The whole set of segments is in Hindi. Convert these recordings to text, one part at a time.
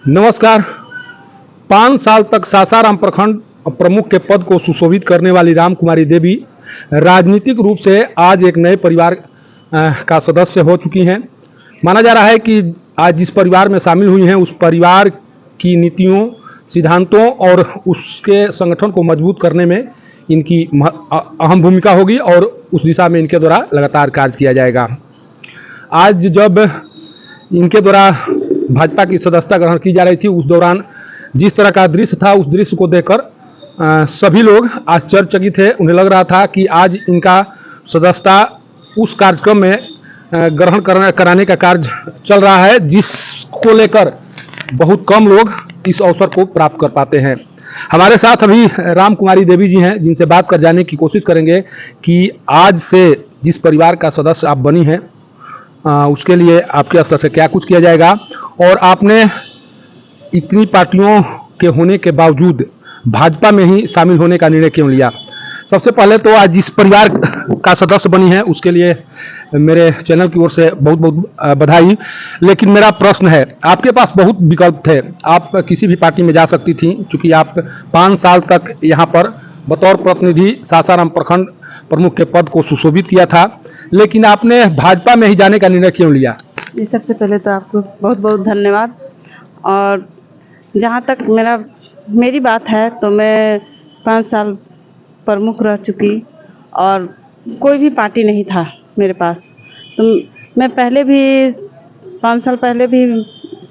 नमस्कार। 5 साल तक सासाराम प्रखंड प्रमुख के पद को सुशोभित करने वाली रामकुमारी देवी राजनीतिक रूप से आज एक नए परिवार का सदस्य हो चुकी हैं। माना जा रहा है कि आज जिस परिवार में शामिल हुई हैं उस परिवार की नीतियों, सिद्धांतों और उसके संगठन को मजबूत करने में इनकी अहम भूमिका होगी और उस दिशा में इनके द्वारा लगातार कार्य किया जाएगा। आज जब इनके द्वारा भाजपा की सदस्यता ग्रहण की जा रही थी, उस दौरान जिस तरह का दृश्य था, उस दृश्य को देखकर सभी लोग आश्चर्यचकित थे। उन्हें लग रहा था कि आज इनका सदस्यता उस कार्यक्रम में ग्रहण कराने का कार्य चल रहा है, जिसको लेकर बहुत कम लोग इस अवसर को प्राप्त कर पाते हैं। हमारे साथ अभी रामकुमारी देवी जी हैं, जिनसे बात कर जाने की कोशिश करेंगे कि आज से जिस परिवार का सदस्य आप बनी हैं उसके लिए आपके स्तर से क्या कुछ किया जाएगा और आपने इतनी पार्टियों के होने के बावजूद भाजपा में ही शामिल होने का निर्णय क्यों लिया। सबसे पहले तो आज जिस परिवार का सदस्य बनी है उसके लिए मेरे चैनल की ओर से बहुत बहुत बधाई। लेकिन मेरा प्रश्न है, आपके पास बहुत विकल्प थे, आप किसी भी पार्टी में जा सकती थी, क्योंकि आप 5 साल तक यहाँ पर बतौर प्रतिनिधि सासाराम प्रखंड प्रमुख के पद को सुशोभित किया था, लेकिन आपने भाजपा में ही जाने का निर्णय क्यों लिया? जी, सबसे पहले तो आपको बहुत बहुत धन्यवाद। और जहाँ तक मेरी बात है तो मैं 5 साल प्रमुख रह चुकी और कोई भी पार्टी नहीं था मेरे पास। तो मैं पहले भी 5 साल पहले भी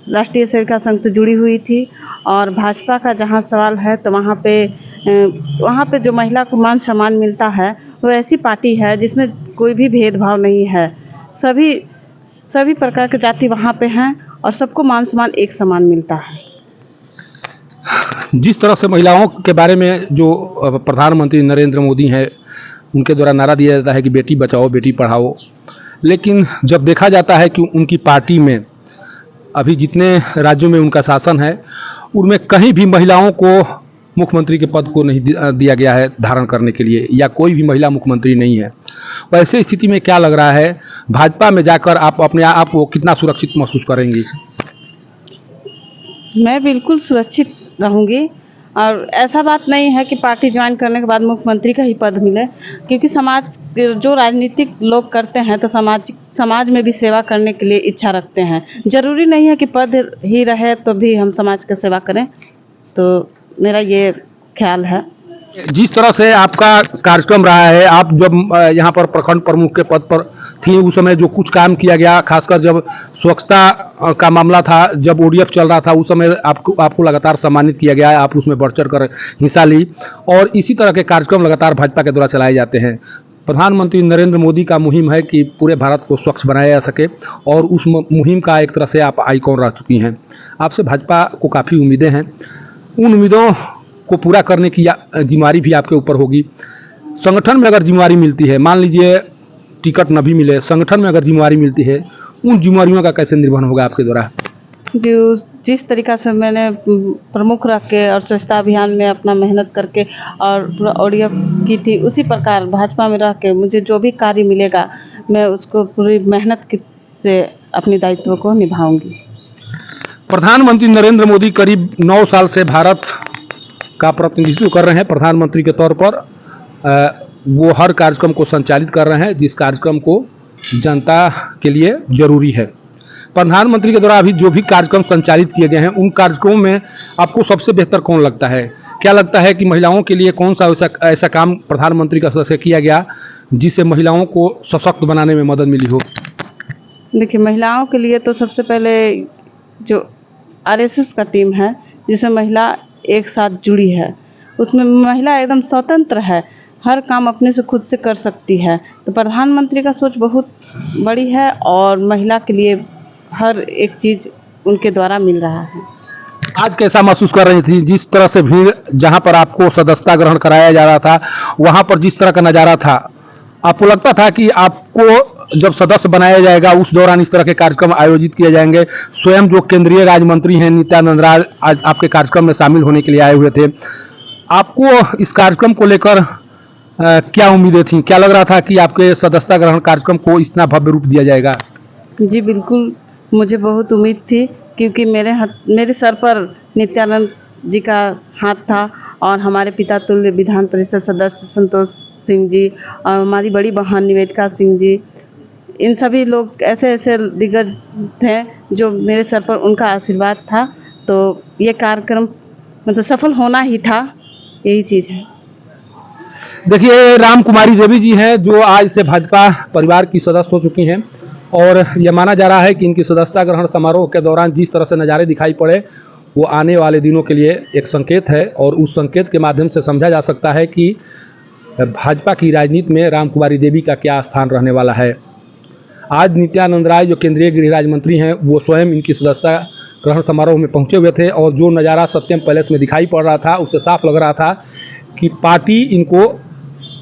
राष्ट्रीय सेविका संघ से जुड़ी हुई थी और भाजपा का जहाँ सवाल है तो वहाँ पे जो महिला को मान सम्मान मिलता है वो ऐसी पार्टी है जिसमें कोई भी भेदभाव नहीं है। सभी प्रकार के जाति वहाँ पे हैं और सबको मान सम्मान एक समान मिलता है। जिस तरह से महिलाओं के बारे में जो प्रधानमंत्री नरेंद्र मोदी हैं, उनके द्वारा नारा दिया जाता है कि बेटी बचाओ बेटी पढ़ाओ, लेकिन जब देखा जाता है कि उनकी पार्टी में अभी जितने राज्यों में उनका शासन है उनमें कहीं भी महिलाओं को मुख्यमंत्री के पद को नहीं दिया गया है धारण करने के लिए, या कोई भी महिला मुख्यमंत्री नहीं है। वैसे स्थिति में क्या लग रहा है, भाजपा में जाकर आप अपने आप को कितना सुरक्षित महसूस करेंगी? मैं बिल्कुल सुरक्षित रहूँगी और ऐसा बात नहीं है कि पार्टी ज्वाइन करने के बाद मुख्यमंत्री का ही पद मिले, क्योंकि समाज जो राजनीतिक लोग करते हैं तो समाज में भी सेवा करने के लिए इच्छा रखते हैं। ज़रूरी नहीं है कि पद ही रहे तो भी हम समाज की सेवा करें, तो मेरा ये ख्याल है। जिस तरह से आपका कार्यक्रम रहा है, आप जब यहाँ पर प्रखंड प्रमुख के पद पर थी उस समय जो कुछ काम किया गया, खासकर जब स्वच्छता का मामला था, जब ओडीएफ चल रहा था, उस समय आपको लगातार सम्मानित किया गया, आप उसमें बढ़ चढ़ कर हिस्सा ली और इसी तरह के कार्यक्रम लगातार भाजपा के द्वारा चलाए जाते हैं। प्रधानमंत्री नरेंद्र मोदी का मुहिम है कि पूरे भारत को स्वच्छ बनाया जा सके और उस मुहिम का एक तरह से आप आइकॉन रह चुकी हैं। आपसे भाजपा को काफ़ी उम्मीदें हैं, उन उम्मीदों को पूरा करने की जिम्मेदारी भी आपके ऊपर होगी। संगठन में अगर जिम्मेदारी मिलती है, मान लीजिए टिकट न भी मिले, संगठन में अगर जिम्मेदारी मिलती है, उन जिम्मेदारियों का कैसे निर्वहन होगा आपके द्वारा? जिस तरीक़ा से मैंने प्रमुख रख के और स्वच्छता अभियान में अपना मेहनत करके और पूरा ओडीएफ की थी, उसी प्रकार भाजपा में रह के मुझे जो भी कार्य मिलेगा मैं उसको पूरी मेहनत से अपने दायित्व को निभाऊंगी। प्रधानमंत्री नरेंद्र मोदी करीब 9 साल से भारत का प्रतिनिधित्व कर रहे हैं प्रधानमंत्री के तौर पर। वो हर कार्यक्रम को संचालित कर रहे हैं जिस कार्यक्रम को जनता के लिए जरूरी है। प्रधानमंत्री के द्वारा अभी जो भी कार्यक्रम संचालित किए गए हैं, उन कार्यक्रमों में आपको सबसे बेहतर कौन लगता है? क्या लगता है कि महिलाओं के लिए कौन सा ऐसा काम प्रधानमंत्री का स्तर से किया गया जिससे महिलाओं को सशक्त बनाने में मदद मिली हो? देखिए, महिलाओं के लिए तो सबसे पहले जो आरएसएस का टीम है जिसमें महिला एक साथ जुड़ी है, उसमें महिला एकदम स्वतंत्र है, हर काम अपने से खुद से कर सकती है। तो प्रधानमंत्री का सोच बहुत बड़ी है और महिला के लिए हर एक चीज़ उनके द्वारा मिल रहा है। आज कैसा महसूस कर रही थी, जिस तरह से भीड़, जहां पर आपको सदस्यता ग्रहण कराया जा रहा था, वहां पर जिस तरह का नज़ारा था, आपको लगता था कि आपको जब सदस्य बनाया जाएगा उस दौरान इस तरह के कार्यक्रम आयोजित किए जाएंगे? स्वयं जो केंद्रीय राज्य मंत्री हैं नित्यानंद राय आज आपके कार्यक्रम में शामिल होने के लिए आए हुए थे। आपको इस कार्यक्रम को लेकर क्या उम्मीदें थीं? क्या लग रहा था कि आपके सदस्यता ग्रहण कार्यक्रम को इतना भव्य रूप दिया जाएगा? जी बिल्कुल, मुझे बहुत उम्मीद थी क्योंकि मेरे सर पर नित्यानंद जी का हाथ था और हमारे पिता तुल्य विधान परिषद सदस्य संतोष सिंह जी और हमारी बड़ी बहन निवेदिका सिंह जी, इन सभी लोग ऐसे ऐसे दिग्गज थे जो मेरे सर पर उनका आशीर्वाद था। तो ये कार्यक्रम मतलब सफल होना ही था, यही चीज़ है। देखिए, राम कुमारी देवी जी हैं जो आज से भाजपा परिवार की सदस्य हो चुकी हैं और यह माना जा रहा है कि इनकी सदस्यता ग्रहण समारोह के दौरान जिस तरह से नज़ारे दिखाई पड़े वो आने वाले दिनों के लिए एक संकेत है और उस संकेत के माध्यम से समझा जा सकता है कि भाजपा की राजनीति में राम कुमारी देवी का क्या स्थान रहने वाला है। आज नित्यानंद राय जो केंद्रीय गृह राज्य मंत्री हैं वो स्वयं इनकी सदस्यता ग्रहण समारोह में पहुंचे हुए थे और जो नज़ारा सत्यम पैलेस में दिखाई पड़ रहा था उससे साफ लग रहा था कि पार्टी इनको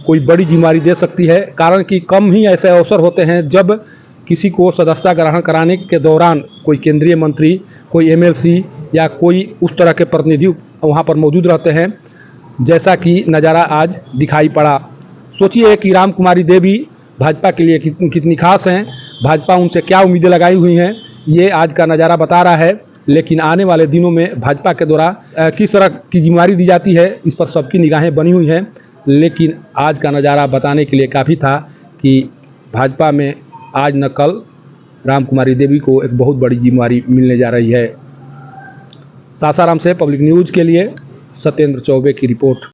कोई बड़ी जिम्मेदारी दे सकती है। कारण कि कम ही ऐसे अवसर होते हैं जब किसी को सदस्यता ग्रहण कराने के दौरान कोई केंद्रीय मंत्री, कोई एमएलसी या कोई उस तरह के प्रतिनिधि वहाँ पर मौजूद रहते हैं, जैसा कि नज़ारा आज दिखाई पड़ा। सोचिए कि राम कुमारी देवी भाजपा के लिए कितनी खास हैं, भाजपा उनसे क्या उम्मीदें लगाई हुई हैं, ये आज का नज़ारा बता रहा है। लेकिन आने वाले दिनों में भाजपा के द्वारा किस तरह की जिम्मेदारी दी जाती है इस पर सबकी निगाहें बनी हुई हैं। लेकिन आज का नज़ारा बताने के लिए काफ़ी था कि भाजपा में आज न कल राम कुमारी देवी को एक बहुत बड़ी जिम्मेदारी मिलने जा रही है। सासाराम से पब्लिक न्यूज़ के लिए सत्येंद्र चौबे की रिपोर्ट।